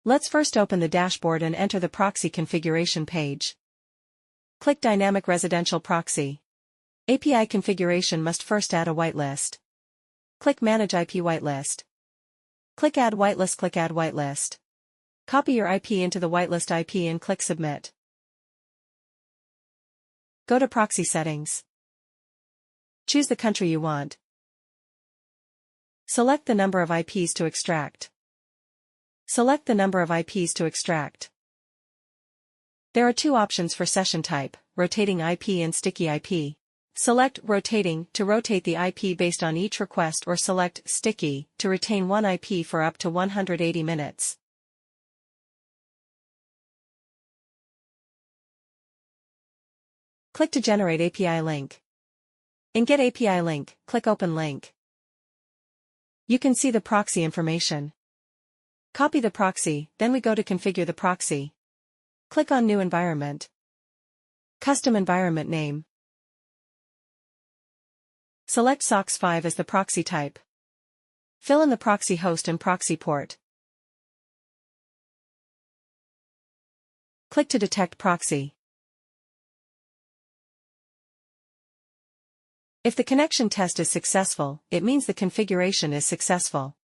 Let's first open the dashboard and enter the proxy configuration page. Click Dynamic Residential Proxy. API configuration must first add a whitelist. Click Manage IP Whitelist. Click Add Whitelist. Click Add Whitelist. Copy your IP into the whitelist IP and click Submit. Go to Proxy Settings. Choose the country you want. Select the number of IPs to extract. Select the number of IPs to extract. There are two options for session type, rotating IP and sticky IP. Select Rotating to rotate the IP based on each request, or select Sticky to retain one IP for up to 180 minutes. Click to generate API link. In Get API Link, click Open Link. You can see the proxy information. Copy the proxy, then we go to Configure the proxy. Click on New Environment. Custom Environment Name. Select SOCKS 5 as the proxy type. Fill in the proxy host and proxy port. Click to detect proxy. If the connection test is successful, it means the configuration is successful.